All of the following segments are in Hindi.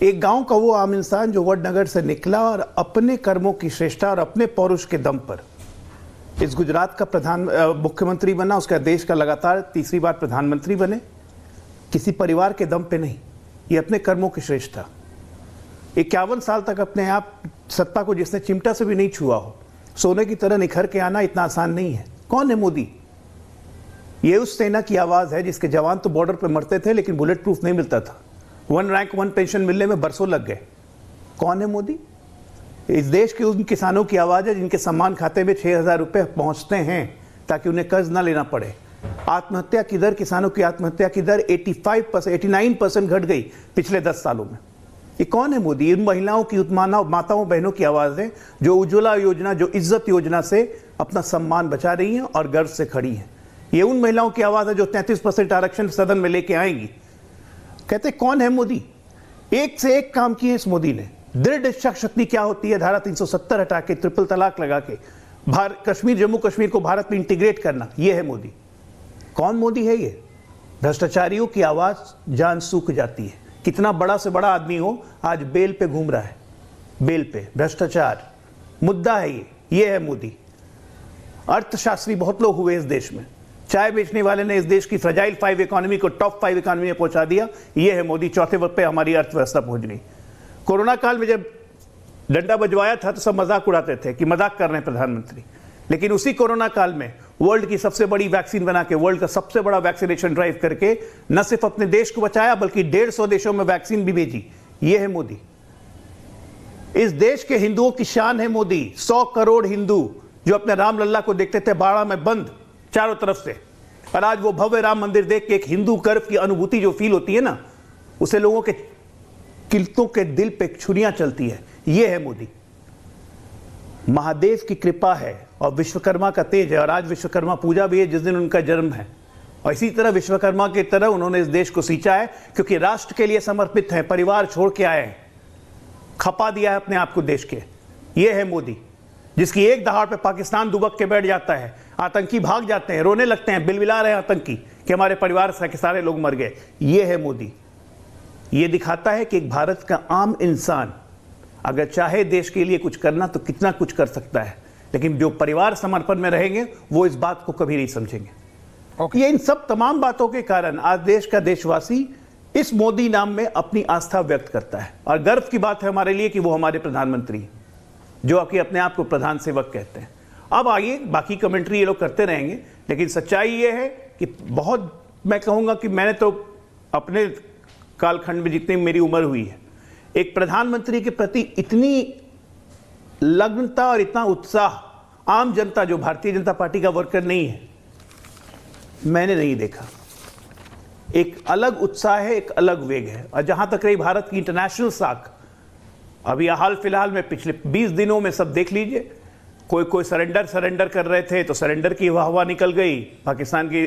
एक गांव का वो आम इंसान जो वडनगर से निकला और अपने कर्मों की श्रेष्ठता और अपने पौरुष के दम पर इस गुजरात का मुख्यमंत्री बना, उसका देश का लगातार तीसरी बार प्रधानमंत्री बने, किसी परिवार के दम पे नहीं, ये अपने कर्मों की श्रेष्ठता। 51 साल तक अपने आप सत्ता को जिसने चिमटा से भी नहीं छुआ हो, सोने की तरह निखर के आना इतना आसान नहीं है। कौन है मोदी? ये उस सेना की आवाज है जिसके जवान तो बॉर्डर पे मरते थे लेकिन बुलेट प्रूफ नहीं मिलता था, 1 रैंक 1 पेंशन मिलने में बरसों लग गए। कौन है मोदी? इस देश के उन किसानों की आवाज है जिनके सम्मान खाते में 6,000 रुपए पहुंचते हैं ताकि उन्हें कर्ज ना लेना पड़े। आत्महत्या की दर, किसानों की आत्महत्या की दर 89% घट गई पिछले 10 सालों में। ये कौन है मोदी? इन महिलाओं की, माताओं बहनों की आवाज है जो उज्ज्वला योजना, जो इज्जत योजना से अपना सम्मान बचा रही हैं और गर्व से खड़ी हैं। ये उन महिलाओं की आवाज है जो 33% आरक्षण सदन में लेके आएंगी। कहते कौन है मोदी? एक से एक काम किए इस मोदी ने। दृढ़ इच्छा शक्ति क्या होती है? धारा 370 हटा के, ट्रिपल तलाक लगा के कश्मीर, जम्मू कश्मीर को भारत में इंटीग्रेट करना, ये है मोदी। कौन मोदी है ये? भ्रष्टाचारियों की आवाज जान सूख जाती है। कितना बड़ा से बड़ा आदमी हो, आज बेल पे घूम रहा है, बेल पे। भ्रष्टाचार मुद्दा है ये है मोदी। अर्थशास्त्री बहुत लोग हुए इस देश में, चाय बेचने वाले ने इस देश की फ्रजाइल 5 इकोनॉमी को टॉप 5 इकोनॉमी में पहुंचा दिया, ये है मोदी। चौथे वक्त पे हमारी अर्थव्यवस्था पहुंच गई। कोरोना काल में जब डंडा बजवाया था तो सब मजाक उड़ाते थे कि मजाक कर रहे हैं प्रधानमंत्री, लेकिन उसी कोरोना काल में वर्ल्ड की सबसे बड़ी वैक्सीन बना के, वर्ल्ड का सबसे बड़ा वैक्सीनेशन ड्राइव करके न सिर्फ अपने देश को बचाया बल्कि 150 देशों में वैक्सीन भी भेजी। ये है मोदी। इस देश के हिंदुओं की शान है मोदी। 100 करोड़ हिंदू जो अपने राम लल्ला को देखते थे बाड़ा में बंद चारों तरफ से, और आज वो भव्य राम मंदिर देख के एक हिंदू गर्व की अनुभूति जो फील होती है ना, उसे लोगों के किल्तों के दिल पे छुरियां चलती है। ये है मोदी। महादेव की कृपा है और विश्वकर्मा का तेज है, और आज विश्वकर्मा पूजा भी है जिस दिन उनका जन्म है। और इसी तरह विश्वकर्मा की तरह उन्होंने इस देश को सींचा है, क्योंकि राष्ट्र के लिए समर्पित हैं, परिवार छोड़ के आए हैं, खपा दिया है अपने आप को देश के। ये है मोदी, जिसकी एक दहाड़ पे पाकिस्तान दुबक के बैठ जाता है, आतंकी भाग जाते हैं, रोने लगते हैं, बिलबिला रहे हैं आतंकी कि हमारे परिवार के सारे लोग मर गए। ये है मोदी। ये दिखाता है कि एक भारत का आम इंसान अगर चाहे देश के लिए कुछ करना तो कितना कुछ कर सकता है, लेकिन जो परिवार समर्पण में रहेंगे वो इस बात को कभी नहीं समझेंगे। ये इन सब तमाम बातों के कारण आज देश का देशवासी इस मोदी नाम में अपनी आस्था व्यक्त करता है, और गर्व की बात है हमारे लिए कि वो हमारे प्रधानमंत्री हैं, जो कि अपने आप को प्रधान सेवक कहते हैं। अब आइए, बाकी कमेंट्री ये लोग करते रहेंगे, लेकिन सच्चाई ये है कि बहुत, मैं कहूंगा कि मैंने तो अपने कालखंड में जितनी मेरी उम्र हुई है, एक प्रधानमंत्री के प्रति इतनी लग्नता और इतना उत्साह आम जनता, जो भारतीय जनता पार्टी का वर्कर नहीं है, मैंने नहीं देखा। एक अलग उत्साह है, एक अलग वेग है। और जहां तक रही भारत की इंटरनेशनल साख, अभी हाल फिलहाल में पिछले 20 दिनों में सब देख लीजिए, कोई सरेंडर कर रहे थे तो सरेंडर की हवा निकल गई, पाकिस्तान की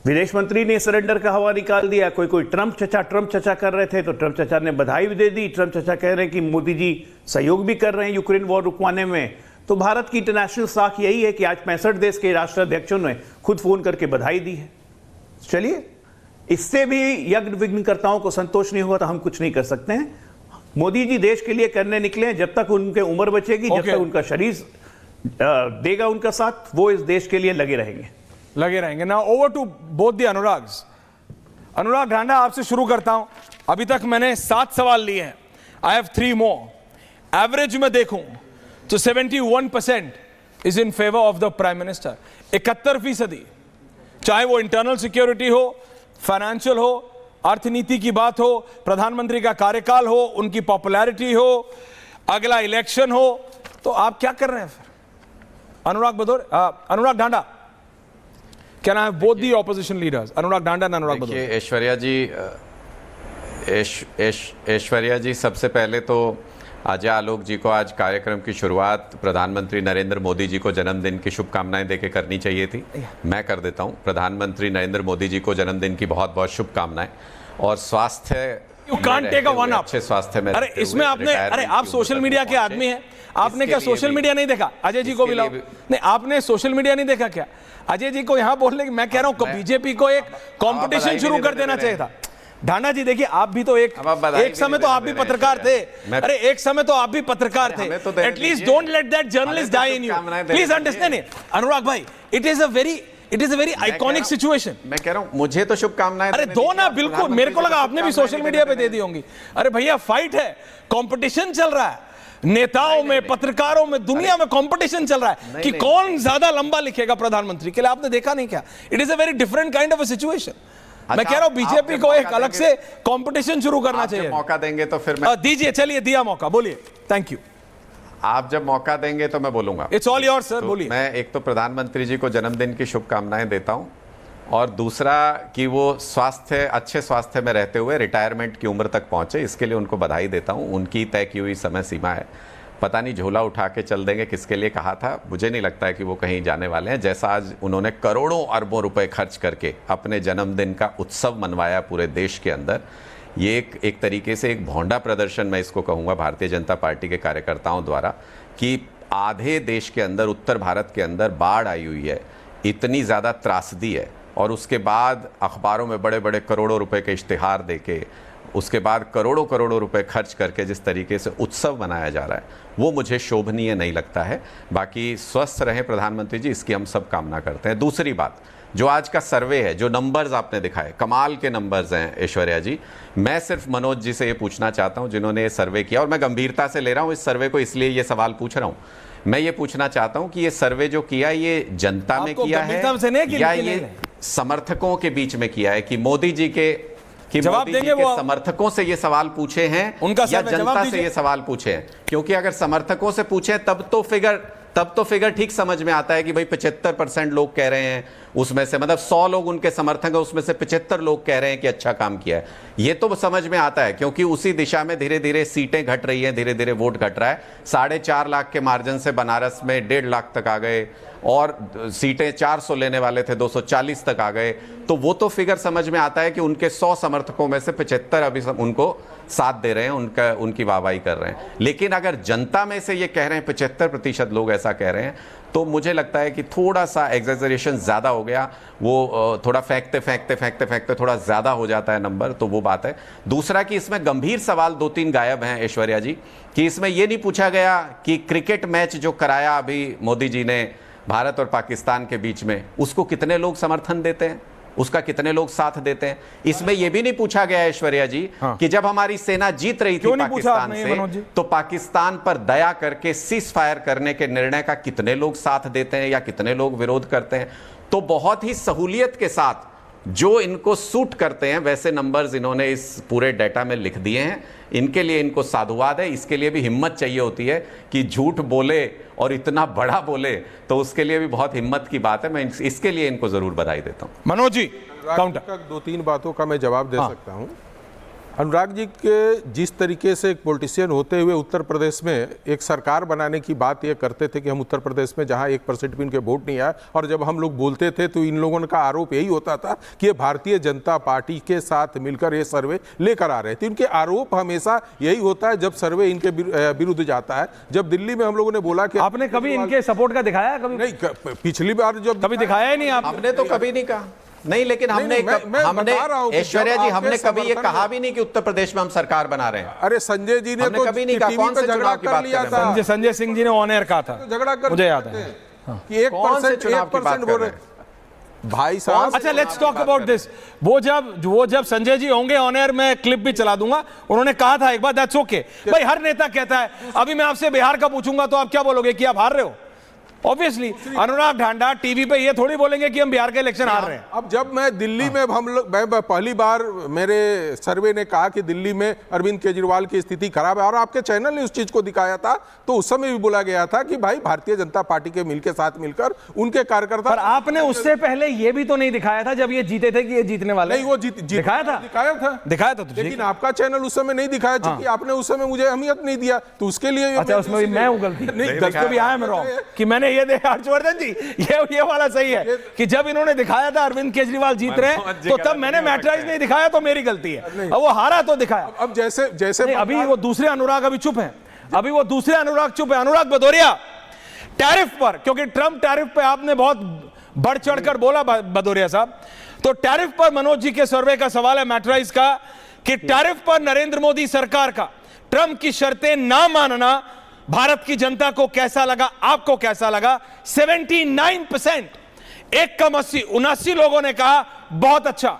विदेश मंत्री ने सरेंडर का हवा निकाल दिया। कोई ट्रम्प चचा कर रहे थे तो ट्रम्प चचा ने बधाई भी दे दी। ट्रम्प चचा कह रहे हैं कि मोदी जी सहयोग भी कर रहे हैं यूक्रेन वॉर रुकवाने में। तो भारत की इंटरनेशनल साख यही है कि आज 65 देश के राष्ट्राध्यक्षों ने खुद फोन करके बधाई दी है। चलिए, इससे भी यज्ञ विघ्नकर्ताओं को संतोष नहीं हुआ तो हम कुछ नहीं कर सकते हैं। मोदी जी देश के लिए करने निकले हैं, जब तक उनके उम्र बचेगी, जब तक उनका शरीर देगा उनका साथ, वो इस देश के लिए लगे रहेंगे। Now over to both the Anurags. Anurag Dhanda, आपसे शुरू करता हूं। अभी तक मैंने 7 सवाल लिए हैं, आई हैव 3 मोर। एवरेज में देखूं तो 71% is in favour of the prime minister. 71%, चाहे वो इंटरनल सिक्योरिटी हो, फाइनेंशियल हो, अर्थनीति की बात हो, प्रधानमंत्री का कार्यकाल हो, उनकी पॉपुलैरिटी हो, अगला इलेक्शन हो, तो आप क्या कर रहे हैं फिर? Anurag Dhanda, can I have both the opposition leaders, Anurag Dhanda and Anurag Bhadauria? Aishwarya ji, सबसे पहले तो अजय आलोक जी को आज कार्यक्रम की शुरुआत प्रधानमंत्री नरेंद्र मोदी जी को जन्मदिन की शुभकामनाएं देके करनी चाहिए थी। मैं कर देता हूं। प्रधानमंत्री नरेंद्र मोदी जी को जन्मदिन की बहुत बहुत शुभकामनाएं, और स्वास्थ्य, you can't take a one up, अच्छे स्वास्थ्य में। अरे इसमें आपने, अरे आप सोशल मीडिया के आदमी हैं, आपने क्या सोशल मीडिया नहीं देखा? अजय जी को भी लाओ। नहीं, आपने सोशल मीडिया नहीं देखा क्या? अजय जी को यहां बोलने की, मैं कह रहा हूं बीजेपी को एक कंपटीशन शुरू कर देना चाहिए था। ढांडा जी देखिए, आप भी तो एक समय तो आप भी पत्रकार थे। अरे एक समय तो आप भी पत्रकार थे। At least don't let that journalist die in you, please understand. Anurag भाई, it is a very iconic situation. मैं कह रहा हूं मुझे तो शुभकामनाएं। अरे दो ना, बिल्कुल। मेरे को लगा आपने भी सोशल मीडिया पे दे दी होंगी। अरे भैया फाइट है, कंपटीशन चल रहा है, नेताओं में, पत्रकारों में, दुनिया में कंपटीशन चल रहा है कि कौन ज्यादा लंबा लिखेगा प्रधानमंत्री के लिए। आपने देखा नहीं क्या? It is a very different kind of a situation. मैं कह रहा हूं बीजेपी को एक अलग से कंपटीशन शुरू करना चाहिए। मौका देंगे तो फिर मैं दीजिए, चलिए दिया मौका, बोलिए। Thank you. आप जब मौका देंगे तो मैं बोलूंगा। इट्स ऑल योर सर, बोलिए। मैं एक तो प्रधानमंत्री जी को जन्मदिन की शुभकामनाएं देता हूं, और दूसरा कि वो अच्छे स्वास्थ्य में रहते हुए रिटायरमेंट की उम्र तक पहुंचे, इसके लिए उनको बधाई देता हूं। उनकी तय की हुई समय सीमा है, पता नहीं झोला उठा के चल देंगे किसके लिए कहा था। मुझे नहीं लगता है कि वो कहीं जाने वाले हैं। जैसा आज उन्होंने करोड़ों अरबों रुपए खर्च करके अपने जन्मदिन का उत्सव मनवाया पूरे देश के अंदर, ये एक तरीके से एक भौंडा प्रदर्शन मैं इसको कहूँगा भारतीय जनता पार्टी के कार्यकर्ताओं द्वारा, कि आधे देश के अंदर, उत्तर भारत के अंदर बाढ़ आई हुई है, इतनी ज़्यादा त्रासदी है, और उसके बाद अखबारों में बड़े बड़े करोड़ों रुपए के इश्तिहार देके, उसके बाद करोड़ों करोड़ों रुपए खर्च करके जिस तरीके से उत्सव मनाया जा रहा है, वो मुझे शोभनीय नहीं लगता है। बाकी स्वस्थ रहें प्रधानमंत्री जी, इसकी हम सब कामना करते हैं। दूसरी बात, जो आज का सर्वे है, जो नंबर्स आपने दिखाए, कमाल के नंबर्स हैं ऐश्वर्या जी। मैं सिर्फ मनोज जी से ये पूछना चाहता हूँ जिन्होंने ये सर्वे किया, और मैं गंभीरता से ले रहा हूँ इस सर्वे को, इसलिए ये सवाल पूछ रहा हूँ। मैं ये पूछना चाहता हूँ कि ये सर्वे जो किया, ये जनता में किया है या ये समर्थकों के बीच में किया है, कि मोदी जी के समर्थकों से ये सवाल पूछे हैं या जनता से ये सवाल पूछे हैं? क्योंकि अगर समर्थकों से पूछे तब तो फिगर ठीक समझ में आता है कि भाई 75% लोग कह रहे हैं, उसमें से मतलब 100 लोग उनके समर्थक हैं, उसमें से 75 लोग कह रहे हैं कि अच्छा काम किया है। ये तो समझ में आता है, क्योंकि उसी दिशा में धीरे धीरे सीटें घट रही हैं, धीरे धीरे वोट घट रहा है। 4.5 लाख के मार्जिन से बनारस में 1.5 लाख तक आ गए, और सीटें 400 लेने वाले थे 240 तक आ गए। तो वो तो फिगर समझ में आता है कि उनके 100 समर्थकों में से 75 अभी उनको साथ दे रहे हैं, उनकी वाहवाही कर रहे हैं। लेकिन अगर जनता में से ये कह रहे हैं 75% लोग ऐसा कह रहे हैं, तो मुझे लगता है कि थोड़ा सा एग्जैजरेशन ज़्यादा हो गया। वो थोड़ा फेंकते थोड़ा ज़्यादा हो जाता है नंबर, तो वो बात है। दूसरा कि इसमें गंभीर सवाल 2-3 गायब हैं ऐश्वर्या जी, कि इसमें ये नहीं पूछा गया कि क्रिकेट मैच जो कराया अभी मोदी जी ने भारत और पाकिस्तान के बीच में, उसको कितने लोग समर्थन देते हैं, उसका कितने लोग साथ देते हैं। इसमें यह भी नहीं पूछा गया ऐश्वर्या जी कि जब हमारी सेना जीत रही थी पाकिस्तान से, तो पाकिस्तान पर दया करके सीज फायर करने के निर्णय का कितने लोग साथ देते हैं या कितने लोग विरोध करते हैं। तो बहुत ही सहूलियत के साथ जो इनको सूट करते हैं वैसे नंबर्स इन्होंने इस पूरे डेटा में लिख दिए हैं। इनके लिए इनको साधुवाद है। इसके लिए भी हिम्मत चाहिए होती है कि झूठ बोले और इतना बड़ा बोले, तो उसके लिए भी बहुत हिम्मत की बात है। मैं इसके लिए इनको जरूर बधाई देता हूं। मनोज जी, काउंटर 2-3 बातों का मैं जवाब दे सकता हूं। अनुराग जी के जिस तरीके से एक पॉलिटिशियन होते हुए उत्तर प्रदेश में एक सरकार बनाने की बात ये करते थे कि हम उत्तर प्रदेश में जहां 1% भी इनके वोट नहीं आया, और जब हम लोग बोलते थे तो इन लोगों का आरोप यही होता था कि ये भारतीय जनता पार्टी के साथ मिलकर ये सर्वे लेकर आ रहे थे। इनके आरोप हमेशा यही होता है जब सर्वे इनके विरुद्ध जाता है। जब दिल्ली में हम लोगों ने बोला कि आपने कभी इनके सपोर्ट का दिखाया? कभी नहीं, पिछली बार जब कभी दिखाया ही नहीं आपने तो कभी नहीं कहा। नहीं, लेकिन हमने ऐश्वर्या जी, हमने कभी ये कहा भी नहीं कि उत्तर प्रदेश में हम सरकार बना रहे हैं। अरे संजय जी ने तो कभी नहीं कहा। कौन से चुनाव की बात कर रहे हैं? संजय सिंह जी ने ऑन एयर कहा था, झगड़ा कर, मुझे याद है कि 1% बोल रहे भाई साहब। अच्छा, लेट्स टॉक अबाउट दिस। वो जब संजय जी होंगे ऑन एयर, मैं क्लिप भी चला दूंगा। उन्होंने कहा था एक बार, दैट्स ओके भाई, हर नेता कहता है। अभी मैं आपसे बिहार का पूछूंगा तो आप क्या बोलोगे कि आप हार रहे हो? ऑब्वियसली अनुराग ढांडा टीवी पे ये थोड़ी बोलेंगे कि हम बिहार के इलेक्शन हार रहे हैं। अब जब मैं दिल्ली में मैं पहली बार मेरे सर्वे ने कहा कि दिल्ली में अरविंद केजरीवाल की स्थिति खराब है, और आपके चैनल ने उस चीज को दिखाया था, तो उस समय भी बोला गया था कि भाई भारतीय जनता पार्टी के साथ मिलकर उनके कार्यकर्ता। पर आपने उससे पहले ये भी तो नहीं दिखाया था जब ये जीते थे कि ये जीतने वाले। नहीं, वो दिखाया था, लेकिन आपका चैनल उस समय नहीं दिखाया, क्योंकि आपने उस समय मुझे अहमियत नहीं दिया, तो उसके लिए अच्छा, उसमें मैं हूं गलती। नहीं, गलती भी आया मेरा कि मैंने ये देखा। हर्षवर्धन जी, ये वाला सही है कि जब इन्होंने दिखाया था अरविंद केजरीवाल जीत रहे हैं, तो तब मैंने मैट्राइज नहीं दिखाया, तो मेरी गलती है। अब वो हारा तो दिखाया। अब जैसे अभी वो दूसरे अनुराग अभी चुप है, अनुराग भदौरिया टैरिफ पर, क्योंकि ट्रंप टैरिफ पे आपने बहुत बढ़ चढ़कर बोला भदौरिया साहब, तो टैरिफ पर मनोज जी के सर्वे का सवाल है मैट्राइज का कि टैरिफ पर नरेंद्र मोदी सरकार का ट्रंप की शर्तें ना मानना भारत की जनता को कैसा लगा, आपको कैसा लगा? 79%, 1:80 लोगों ने कहा बहुत अच्छा,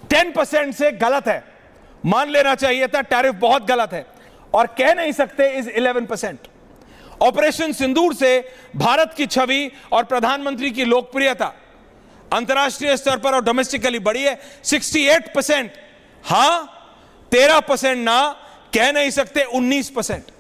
10% से गलत है, मान लेना चाहिए था टैरिफ बहुत गलत है, और कह नहीं सकते इज 11%। ऑपरेशन सिंदूर से भारत की छवि और प्रधानमंत्री की लोकप्रियता अंतर्राष्ट्रीय स्तर पर और डोमेस्टिकली बढ़ी है। 68% हां, 13% ना, कह नहीं सकते 19%।